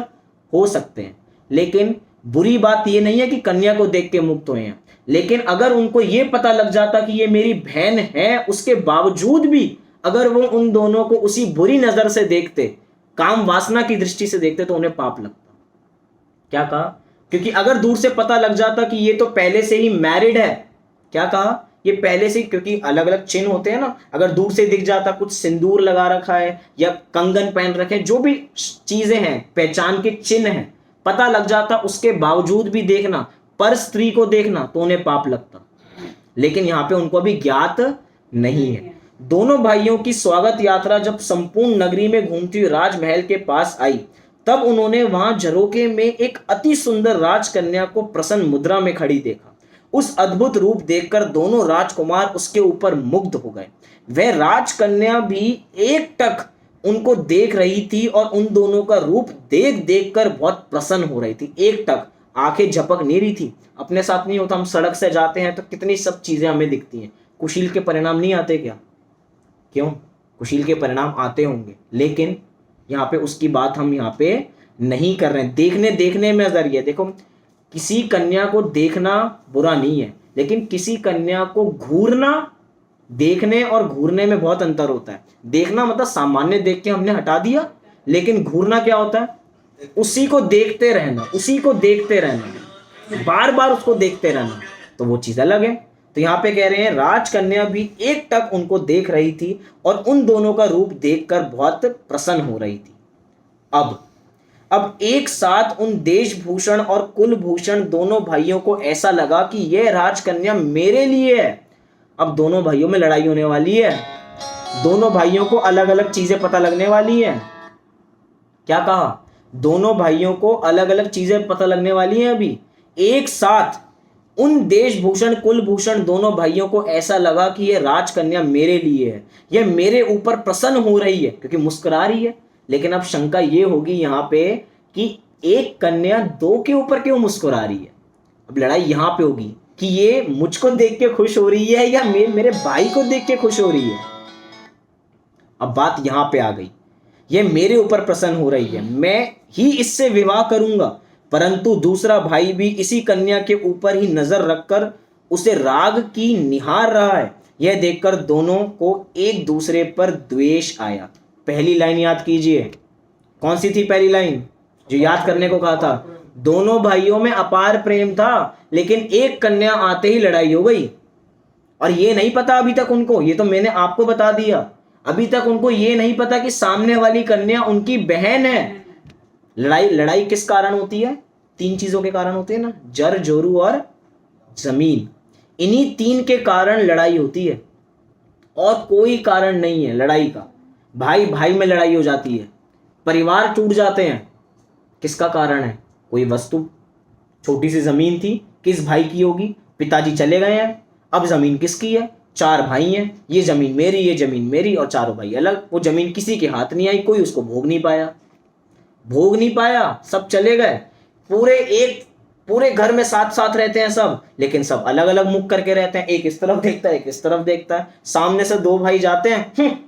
हो सकते हैं। लेकिन बुरी बात यह नहीं है कि कन्या को देख के मुक्त हुए हैं। लेकिन अगर उनको ये पता लग जाता कि ये मेरी बहन है, उसके बावजूद भी अगर वो उन दोनों को उसी बुरी नजर से देखते, काम वासना की दृष्टि से देखते, तो उन्हें पाप लगता। क्या कहा? क्योंकि अगर दूर से पता लग जाता कि ये तो पहले से ही मैरिड है, क्या कहा? ये पहले से, क्योंकि अलग अलग चिन्ह होते हैं ना, अगर दूर से दिख जाता कुछ सिंदूर लगा रखा है या कंगन पहन रखे, जो भी चीजें हैं पहचान के चिन्ह हैं, पता लग जाता, उसके बावजूद भी देखना, पर स्त्री को देखना, तो उन्हें पाप लगता। लेकिन यहाँ पे उनको अभी ज्ञात नहीं है। दोनों भाइयों की स्वागत यात्रा जब संपूर्ण नगरी में घूमती हुई राजमहल के पास आई, तब उन्होंने वहां झरोके में एक अति सुंदर राजकन्या को प्रसन्न मुद्रा में खड़ी देखा। उस अद्भुत रूप देखकर दोनों राजकुमार उसके ऊपर मुग्ध हो गए। वह राजकन्या भी एकटक उनको देख रही थी और उन दोनों का रूप देख देख कर बहुत प्रसन्न हो रही थी। एकटक, आंखें झपक नहीं रही थी। अपने साथ नहीं होता, हम सड़क से जाते हैं तो कितनी सब चीजें हमें दिखती हैं। कुशील के परिणाम नहीं आते क्या? क्यों? कुशील के परिणाम आते होंगे, लेकिन यहाँ पे उसकी बात हम यहाँ पे नहीं कर रहे हैं। देखने में जरिए देखो, किसी कन्या को देखना बुरा नहीं है, लेकिन किसी कन्या को घूरना, देखने और घूरने में बहुत अंतर होता है। देखना मतलब सामान्य देख के हमने हटा दिया, लेकिन घूरना क्या होता है? उसी को देखते रहना, उसी को देखते रहना, बार बार उसको देखते रहना, तो वो चीज अलग है। तो यहाँ पे कह रहे हैं राजकन्या भी एकटक उनको देख रही थी और उन दोनों का रूप देखकर बहुत प्रसन्न हो रही थी। अब एक साथ उन देशभूषण और कुलभूषण दोनों भाइयों को ऐसा लगा कि यह राजकन्या मेरे लिए है। अब दोनों भाइयों में लड़ाई होने वाली है। दोनों भाइयों को अलग अलग चीजें पता लगने वाली है। क्या कहा? दोनों भाइयों को अलग अलग चीजें पता लगने वाली हैं। अभी एक साथ उन देशभूषण कुलभूषण दोनों भाइयों को ऐसा लगा कि यह राजकन्या मेरे लिए है, यह मेरे ऊपर प्रसन्न हो रही है, क्योंकि मुस्कुरा रही है। लेकिन अब शंका ये होगी यहाँ पे कि एक कन्या दो के ऊपर क्यों मुस्कुरा रही है? अब लड़ाई यहाँ पे होगी कि ये मुझको देख के खुश हो रही है या मेरे भाई को देख के खुश हो रही है। अब बात यहाँ पे आ गई, ये मेरे ऊपर प्रसन्न हो रही है, मैं ही इससे विवाह करूंगा, परंतु दूसरा भाई भी इसी कन्या के ऊपर ही नजर रखकर उसे राग की निहार रहा है। यह देखकर दोनों को एक दूसरे पर द्वेष आया। पहली लाइन याद कीजिए, कौन सी थी पहली लाइन जो याद करने को कहा था? दोनों भाइयों में अपार प्रेम था, लेकिन एक कन्या आते ही लड़ाई हो गई। और ये नहीं पता अभी तक उनको, ये तो मैंने आपको बता दिया, अभी तक उनको ये नहीं पता कि सामने वाली कन्या उनकी बहन है। लड़ाई लड़ाई किस कारण होती है? 3 चीजों के कारण होती है ना, जर, जोरू और जमीन। इन्हीं 3 के कारण लड़ाई होती है और कोई कारण नहीं है लड़ाई का। भाई भाई में लड़ाई हो जाती है, परिवार टूट जाते हैं, किसका कारण है? कोई वस्तु, छोटी सी जमीन थी, किस भाई की होगी? पिताजी चले गए हैं, अब जमीन किसकी है? 4 भाई हैं, ये जमीन मेरी, ये जमीन मेरी, और चारों भाई अलग। वो जमीन किसी के हाथ नहीं आई, कोई उसको भोग नहीं पाया, सब चले गए। पूरे घर में साथ साथ रहते हैं सब, लेकिन सब अलग अलग मुख करके रहते हैं। एक इस तरफ देखता है, एक इस तरफ देखता है। सामने से 2 भाई जाते हैं,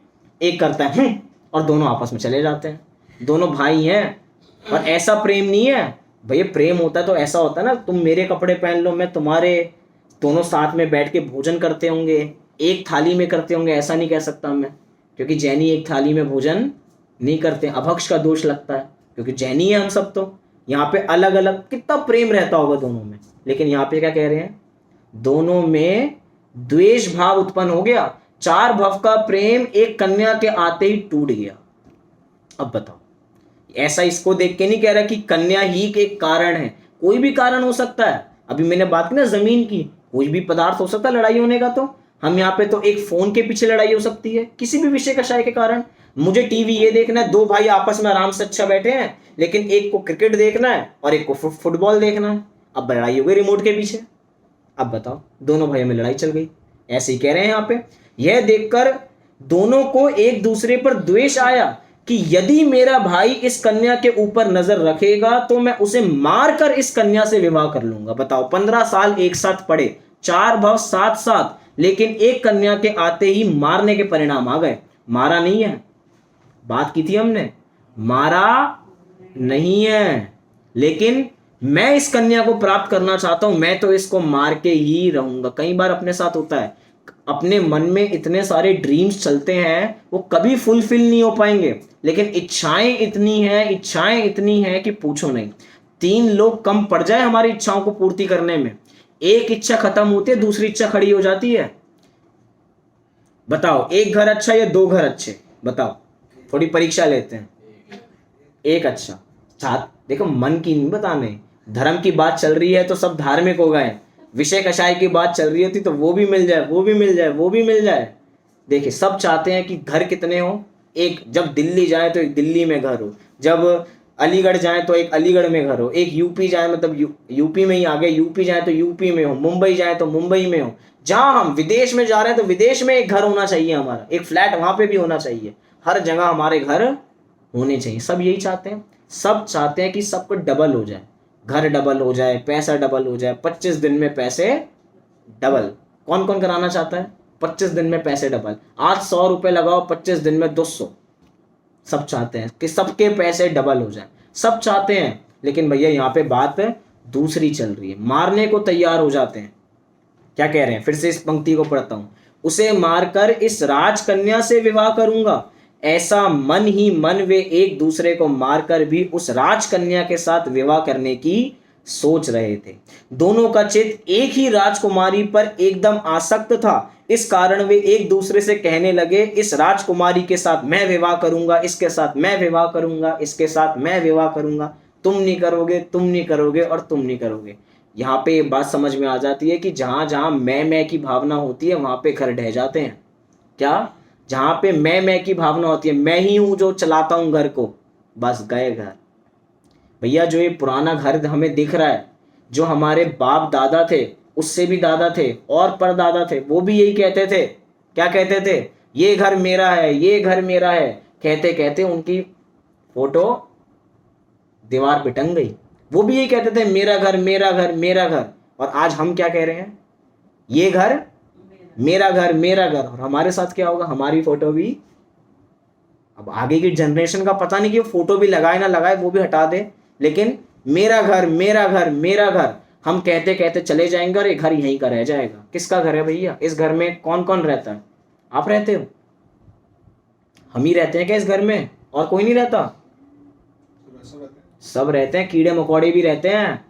एक करता है, और दोनों आपस में चले जाते हैं। दोनों भाई हैं, और ऐसा प्रेम नहीं है भैया। प्रेम होता है तो ऐसा होता है ना, तुम मेरे कपड़े पहन लो, मैं तुम्हारे, दोनों साथ में बैठ के भोजन करते होंगे, एक थाली में करते होंगे, ऐसा नहीं कह सकता मैं, क्योंकि जैनी एक थाली में भोजन नहीं करते, अभक्ष का दोष लगता है, क्योंकि जैनी है हम सब। तो यहाँ पे अलग अलग कितना प्रेम रहता होगा दोनों में, लेकिन यहाँ पे क्या कह रहे हैं? दोनों में द्वेष भाव उत्पन्न हो गया। 4 भव का प्रेम एक कन्या के आते ही टूट गया। अब बताओ, ऐसा इसको देख के नहीं कह रहा कि कन्या ही के कारण है, कोई भी कारण हो सकता है। अभी मैंने बात की ना जमीन की, कोई भी पदार्थ हो सकता है लड़ाई होने का। तो हम यहाँ पे तो एक फोन के पीछे लड़ाई हो सकती है, किसी भी विषय कषाय के कारण। मुझे टीवी ये देखना है, 2 भाई आपस में आराम से अच्छा बैठे हैं, लेकिन एक को क्रिकेट देखना है और एक को फुटबॉल देखना है। अब लड़ाई हो गई रिमोट के पीछे। अब बताओ, दोनों भाइयों में लड़ाई चल गई। ऐसे ही कह रहे हैं यहाँ पे, यह देखकर दोनों को एक दूसरे पर द्वेष आया कि यदि मेरा भाई इस कन्या के ऊपर नजर रखेगा तो मैं उसे मारकर इस कन्या से विवाह कर लूंगा। बताओ, 15 साल एक साथ पढ़े, 4 भाव साथ साथ, लेकिन एक कन्या के आते ही मारने के परिणाम आ गए। मारा नहीं है, बात की थी हमने, मारा नहीं है, लेकिन मैं इस कन्या को प्राप्त करना चाहता हूं, मैं तो इसको मार के ही रहूंगा। कई बार अपने साथ होता है, अपने मन में इतने सारे ड्रीम्स चलते हैं, वो कभी फुलफिल नहीं हो पाएंगे, लेकिन इच्छाएं इतनी हैं कि पूछो नहीं। 3 लोग कम पड़ जाए हमारी इच्छाओं को पूर्ति करने में, एक इच्छा खत्म होती है, दूसरी इच्छा खड़ी हो जाती है। बताओ, एक घर अच्छा या 2 घर अच्छे? बताओ, थोड़ी परीक्षा लेते हैं। एक अच्छा छात्र, देखो मन की नहीं बताने, धर्म की बात चल रही है तो सब धार्मिक हो गए, विषय कषाय की बात चल रही होती तो वो भी मिल जाए, वो भी मिल जाए, वो भी मिल जाए। देखिए, सब चाहते हैं कि घर कितने हो, एक जब दिल्ली जाए तो एक दिल्ली में घर हो, जब अलीगढ़ जाए तो एक अलीगढ़ में घर हो, एक यूपी जाए मतलब यूपी में ही आ गए, यूपी जाए तो यूपी में हो, मुंबई जाए तो मुंबई में हो, जहां हम विदेश में जा रहे हैं तो विदेश में एक घर होना चाहिए हमारा, एक फ्लैट वहां पे भी होना चाहिए, हर जगह हमारे घर होने चाहिए। सब यही चाहते हैं, सब चाहते हैं कि सब कुछ डबल हो जाए, घर डबल हो जाए, पैसा डबल हो जाए, 25 दिन में पैसे डबल। कौन कौन कराना चाहता है 25 दिन में पैसे डबल? आज 100 रुपए लगाओ, 25 दिन में 200। सब चाहते हैं कि सबके पैसे डबल हो जाए, सब चाहते हैं। लेकिन भैया यहाँ पे बात दूसरी चल रही है, मारने को तैयार हो जाते हैं। क्या कह रहे हैं? फिर से इस पंक्ति को पढ़ता हूं, उसे मारकर इस राजकन्या से विवाह करूंगा। ऐसा मन ही मन वे एक दूसरे को मारकर भी उस राजकन्या के साथ विवाह करने की सोच रहे थे। दोनों का चित्त एक ही राजकुमारी पर एकदम आसक्त था, इस कारण वे एक दूसरे से कहने लगे, इस राजकुमारी के साथ मैं विवाह करूंगा, इसके साथ मैं विवाह करूंगा, इसके साथ मैं विवाह करूंगा, तुम नहीं करोगे, तुम नहीं करोगे और तुम नहीं करोगे। यहाँ पे बात समझ में आ जाती है कि जहां जहां मैं की भावना होती है वहां पे घर ढह जाते हैं। क्या? जहां पे मैं की भावना होती है, मैं ही हूं जो चलाता हूं घर को, बस गए घर। भैया, जो ये पुराना घर हमें दिख रहा है, जो हमारे बाप दादा थे, उससे भी दादा थे और परदादा थे, वो भी यही कहते थे। क्या कहते थे? ये घर मेरा है, ये घर मेरा है। कहते कहते उनकी फोटो दीवार पे टंग गई। वो भी यही कहते थे, मेरा घर, मेरा घर, मेरा घर। और आज हम क्या कह रहे हैं, ये घर मेरा घर मेरा घर। और हमारे साथ क्या होगा, हमारी फोटो भी, अब आगे की जनरेशन का पता नहीं कि वो फोटो भी लगाए ना लगाए, वो भी हटा दे, लेकिन मेरा घर मेरा घर मेरा घर हम कहते कहते चले जाएंगे और ये घर यहीं का रह जाएगा। किसका घर है भैया? इस घर में कौन कौन रहता है? आप रहते हो? हम ही रहते हैं क्या इस घर में? और कोई नहीं रहता? सब रहते हैं, कीड़े मकोड़े भी रहते हैं,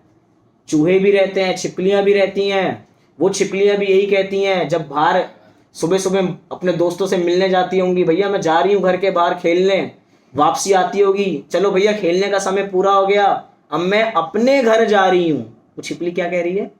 चूहे भी रहते हैं, छिपकलियां भी रहती हैं। वो छिपकलियां भी यही कहती हैं जब बाहर सुबह सुबह अपने दोस्तों से मिलने जाती होंगी, भैया मैं जा रही हूँ घर के बाहर खेलने, वापसी आती होगी, चलो भैया खेलने का समय पूरा हो गया, अब मैं अपने घर जा रही हूँ। वो छिपकली क्या कह रही है?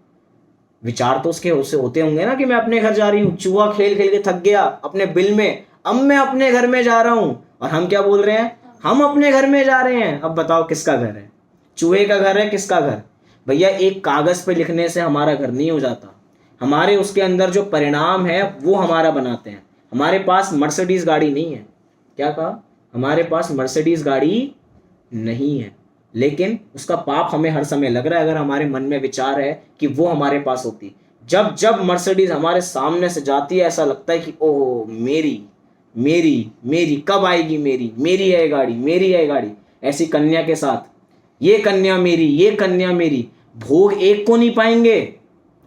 विचार तो उसके होते होंगे ना कि मैं अपने घर जा रही हूँ, चूहा खेल खेल के थक गया अपने बिल में, अब मैं अपने घर में जा रहा हूँ। और हम क्या बोल रहे हैं? हम अपने घर में जा रहे हैं। अब बताओ किसका घर है? चूहे का घर है? किसका घर? भैया एक कागज पे लिखने से हमारा घर नहीं हो जाता, हमारे उसके अंदर जो परिणाम है वो हमारा बनाते हैं। हमारे पास मर्सिडीज गाड़ी नहीं है, क्या कहा? हमारे पास मर्सिडीज गाड़ी नहीं है, लेकिन उसका पाप हमें हर समय लग रहा है। अगर हमारे मन में विचार है कि वो हमारे पास होती, जब जब मर्सिडीज हमारे सामने से जाती है ऐसा लगता है कि ओह मेरी मेरी मेरी कब आएगी, मेरी मेरी है गाड़ी, मेरी है गाड़ी। ऐसी कन्या के साथ, ये कन्या मेरी, ये कन्या मेरी, भोग एक को नहीं पाएंगे।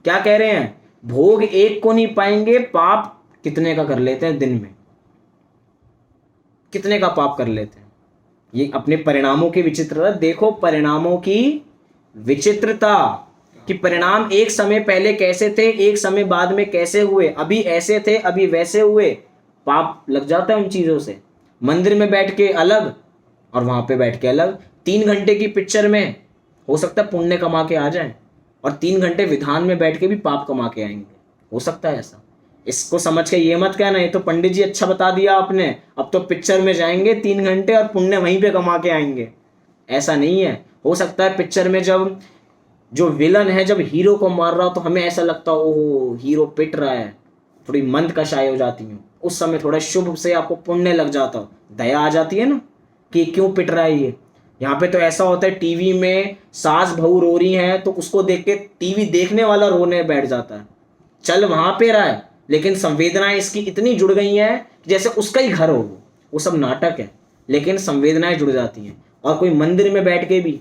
क्या कह रहे हैं? भोग एक को नहीं पाएंगे, पाप कितने का कर लेते हैं दिन में, कितने का पाप कर लेते हैं। ये अपने परिणामों की विचित्रता देखो, परिणामों की विचित्रता कि परिणाम एक समय पहले कैसे थे, एक समय बाद में कैसे हुए, अभी ऐसे थे अभी वैसे हुए। पाप लग जाता है उन चीजों से। मंदिर में बैठ के अलग और वहां पे बैठ के अलग। 3 घंटे की पिक्चर में हो सकता है पुण्य कमा के आ जाए, और 3 घंटे विधान में बैठ के भी पाप कमा के आएंगे, हो सकता है ऐसा। इसको समझ के ये मत कहना ये तो पंडित जी अच्छा बता दिया आपने, अब तो पिक्चर में जाएंगे 3 घंटे और पुण्य वहीं पे कमा के आएंगे, ऐसा नहीं है। हो सकता है पिक्चर में जब जो विलन है जब हीरो को मार रहा हो तो हमें ऐसा लगता हो ओह हीरो पिट रहा है, थोड़ी मंद कषाय हो जाती हूँ, उस समय थोड़ा शुभ से आपको पुण्य लग जाता हो, दया आ जाती है ना कि क्यों पिट रहा है ये। यहाँ पे तो ऐसा होता है टीवी में सास बहू रो रही है तो उसको देख के टीवी देखने वाला रोने बैठ जाता है, चल वहां पे रहा है लेकिन संवेदनाएं इसकी इतनी जुड़ गई हैं कि जैसे उसका ही घर हो। वो सब नाटक है लेकिन संवेदनाएं जुड़ जाती हैं। और कोई मंदिर में बैठ के भी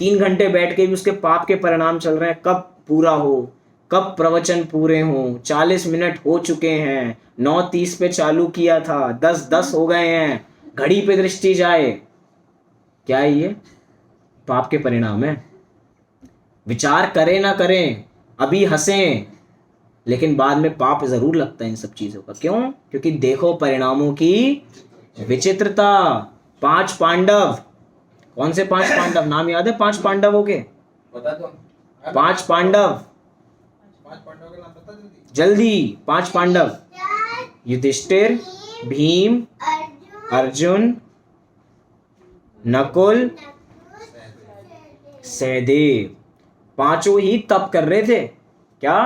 3 घंटे बैठ के भी उसके पाप के परिणाम चल रहे हैं, कब पूरा हो, कब प्रवचन पूरे हों, 40 मिनट हो चुके हैं, 9:30 पे चालू किया था, 10:10 हो गए हैं, घड़ी पे दृष्टि जाए। क्या है ये? पाप के परिणाम है। विचार करें ना करें, अभी हंसें लेकिन बाद में पाप जरूर लगता है इन सब चीजों का। क्यों? क्योंकि देखो परिणामों की विचित्रता। 5 पांडव, कौन से 5 पांडव नाम याद है? 5 पांडवों के बता दो। 5 पांडव, 5 पांडवों के नाम बता जल्दी। 5 पांडव, युधिष्ठिर, भीम, अर्जुन, नकुल, सहदेव। पांचों ही तप कर रहे थे। क्या?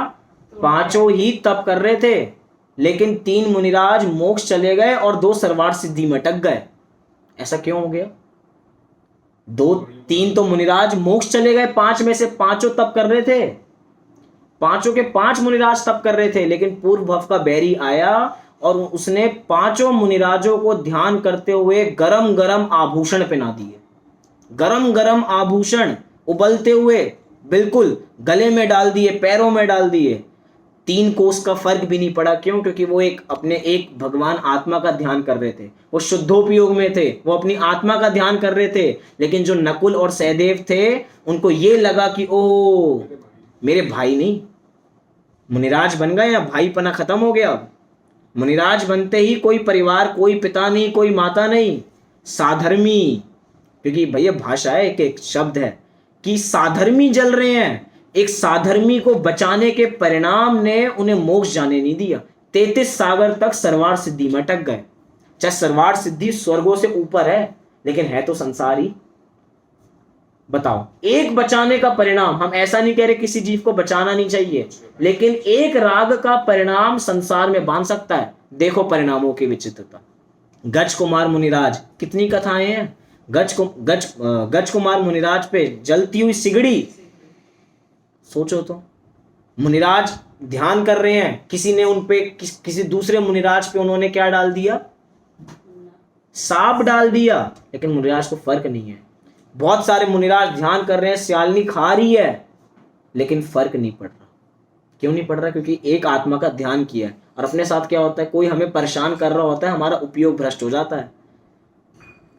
पांचों ही तप कर रहे थे, लेकिन 3 मुनिराज मोक्ष चले गए और 2 सर्वार्थ सिद्धि में अटक गए। ऐसा क्यों हो गया? 3 तो मुनिराज मोक्ष चले गए, 5 में से पांचों तप कर रहे थे, पांचों के 5 मुनिराज तप कर रहे थे, लेकिन पूर्व भव का बैरी आया और उसने 5 मुनिराजों को ध्यान करते हुए गरम गरम आभूषण पहना दिए। गरम गरम आभूषण उबलते हुए बिल्कुल गले में डाल दिए, पैरों में डाल दिए। 3 कोस का फर्क भी नहीं पड़ा। क्यों? क्योंकि वो अपने एक भगवान आत्मा का ध्यान कर रहे थे, वो शुद्धोपयोग में थे, वो अपनी आत्मा का ध्यान कर रहे थे। लेकिन जो नकुल और सहदेव थे उनको ये लगा कि ओ मेरे भाई नहीं, मुनिराज बन गए या भाईपना खत्म हो गया। मुनिराज बनते ही कोई परिवार, कोई पिता नहीं, कोई माता नहीं, साधर्मी। क्योंकि भैया भाषा है, एक शब्द है कि साधर्मी जल रहे हैं। एक साधर्मी को बचाने के परिणाम ने उन्हें मोक्ष जाने नहीं दिया। 33 सागर तक सर्वार्थ सिद्धि में अटक गए। चाहे सर्वार्थ सिद्धि स्वर्गों से ऊपर है लेकिन है तो संसारी। बताओ, एक बचाने का परिणाम, हम ऐसा नहीं कह रहे किसी जीव को बचाना नहीं चाहिए, लेकिन एक राग का परिणाम संसार में बांध सकता है। देखो परिणामों की विचित्रता। गज कुमार मुनिराज, कितनी कथाएं हैं। गज कुमार मुनिराज पे जलती हुई सिगड़ी, सोचो तो, मुनिराज ध्यान कर रहे हैं, किसी ने उन पे किसी दूसरे मुनिराज पे उन्होंने क्या डाल दिया, सांप डाल दिया, लेकिन मुनिराज को फर्क नहीं है। बहुत सारे मुनिराज ध्यान कर रहे हैं, सियालनी खा रही है, लेकिन फर्क नहीं पड़ रहा। क्यों नहीं पड़ रहा? क्योंकि एक आत्मा का ध्यान किया है। और अपने साथ क्या होता है, कोई हमें परेशान कर रहा होता है, हमारा उपयोग भ्रष्ट हो जाता है।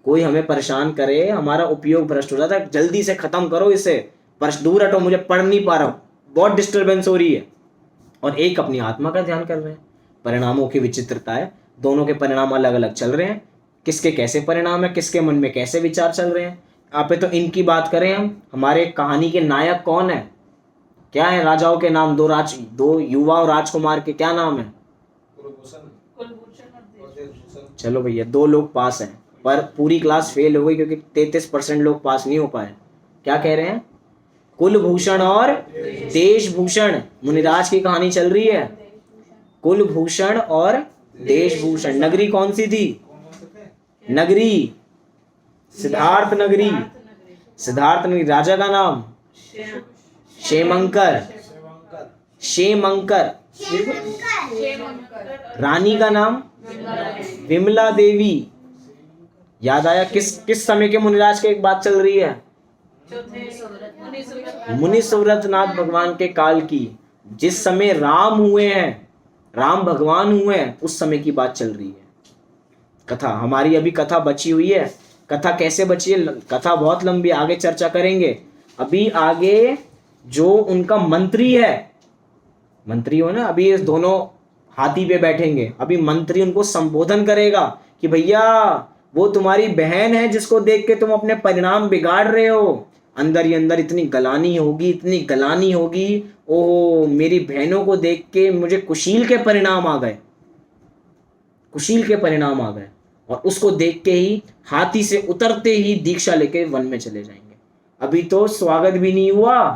कोई हमें परेशान करे, हमारा उपयोग भ्रष्ट हो जाता है, जल्दी से खत्म करो इसे, पर दूर हटो, मुझे पढ़ नहीं पा रहा हूं, बहुत डिस्टर्बेंस हो रही है। और एक अपनी आत्मा का ध्यान कर रहे हैं। परिणामों की विचित्रता है, दोनों के परिणाम अलग अलग चल रहे हैं। किसके कैसे परिणाम है, किसके मन में कैसे विचार चल रहे हैं। आप तो इनकी बात करें हम, हमारे कहानी के नायक कौन है, क्या है राजाओं के नाम, दो युवा राजकुमार के क्या नाम है? चलो भैया, 2 लोग पास हैं, पर पूरी क्लास फेल हो गई क्योंकि 33% लोग पास नहीं हो पाए। क्या कह रहे हैं? कुलभूषण और देशभूषण, मुनिराज की कहानी चल रही है। कुलभूषण और देशभूषण, नगरी कौन सी थी? नगरी सिद्धार्थ नगरी। सिद्धार्थ नगरी, राजा का नाम क्षेमंकर। क्षेमंकर, रानी का नाम विमला देवी। याद आया? किस समय के मुनिराज की एक बात चल रही है? मुनि सुव्रतनाथ भगवान के काल की, जिस समय राम हुए हैं, राम भगवान हुए हैं, उस समय की बात चल रही है। कथा हमारी अभी कथा बची हुई है। कथा कैसे बची है? कथा बहुत लंबी, आगे चर्चा करेंगे। अभी आगे जो उनका मंत्री है, मंत्री हो ना, अभी इस दोनों हाथी पे बैठेंगे, अभी मंत्री उनको संबोधन करेगा कि भैया वो तुम्हारी बहन है जिसको देख के तुम अपने परिणाम बिगाड़ रहे हो। अंदर ही अंदर इतनी गलानी होगी, इतनी गलानी होगी, ओह मेरी बहनों को देख के मुझे कुशील के परिणाम आ गए, कुशील के परिणाम आ गए। और उसको देख के ही हाथी से उतरते ही दीक्षा लेके वन में चले जाएंगे। अभी तो स्वागत भी नहीं हुआ,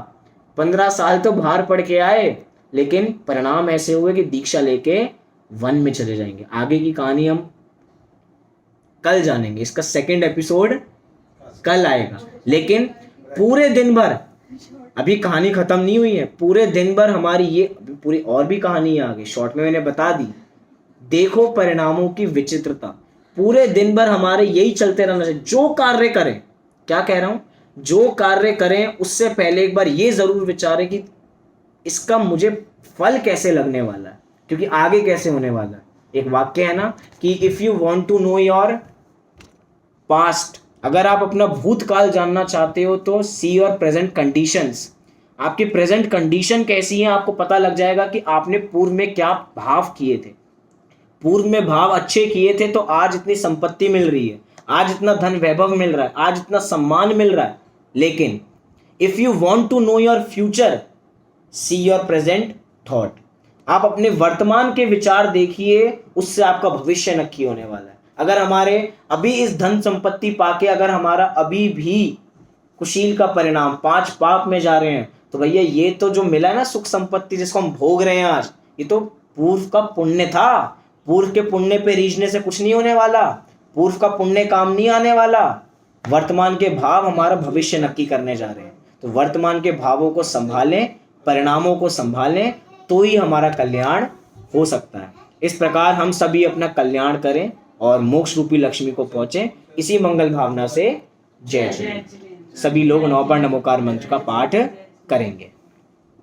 15 साल तो बाहर पढ़ के आए, लेकिन परिणाम ऐसे हुए कि दीक्षा लेके वन में चले जाएंगे। आगे की कहानी हम कल जानेंगे, इसका 2nd एपिसोड कल आएगा। लेकिन पूरे दिन भर, अभी कहानी खत्म नहीं हुई है, पूरे दिन भर हमारी ये पूरी और भी कहानी आगे शॉर्ट में मैंने बता दी। देखो परिणामों की विचित्रता, पूरे दिन भर हमारे यही चलते रहना चाहिए। जो कार्य करें, क्या कह रहा हूं, जो कार्य करें उससे पहले एक बार ये जरूर विचारें कि इसका मुझे फल कैसे लगने वाला है, क्योंकि आगे कैसे होने वाला है। एक वाक्य है ना कि if you want to know your past, अगर आप अपना भूतकाल जानना चाहते हो तो सी योर प्रेजेंट कंडीशंस। आपकी प्रेजेंट कंडीशन कैसी है, आपको पता लग जाएगा कि आपने पूर्व में क्या भाव किए थे। पूर्व में भाव अच्छे किए थे तो आज इतनी संपत्ति मिल रही है, आज इतना धन वैभव मिल रहा है, आज इतना सम्मान मिल रहा है। लेकिन if you want to know your future, see your present thought. आप अपने वर्तमान के विचार देखिए, उससे आपका भविष्य नक्की होने वाला है। अगर हमारे अभी इस धन संपत्ति पाके अगर हमारा अभी भी कुशील का परिणाम 5 पाप में जा रहे हैं, तो भैया ये तो जो मिला है ना सुख संपत्ति जिसको हम भोग रहे हैं आज, ये तो पूर्व का पुण्य था। पूर्व के पुण्य पे रीझने से कुछ नहीं होने वाला, पूर्व का पुण्य काम नहीं आने वाला। वर्तमान के भाव हमारा भविष्य नक्की करने जा रहे हैं। तो वर्तमान के भावों को संभालें, परिणामों को संभालें, तो ही हमारा कल्याण हो सकता है। इस प्रकार हम सभी अपना कल्याण करें और मोक्ष रूपी लक्ष्मी को पहुंचे। इसी मंगल भावना से जय जय। सभी लोग 9 बार नमोकार मंत्र का पाठ करेंगे।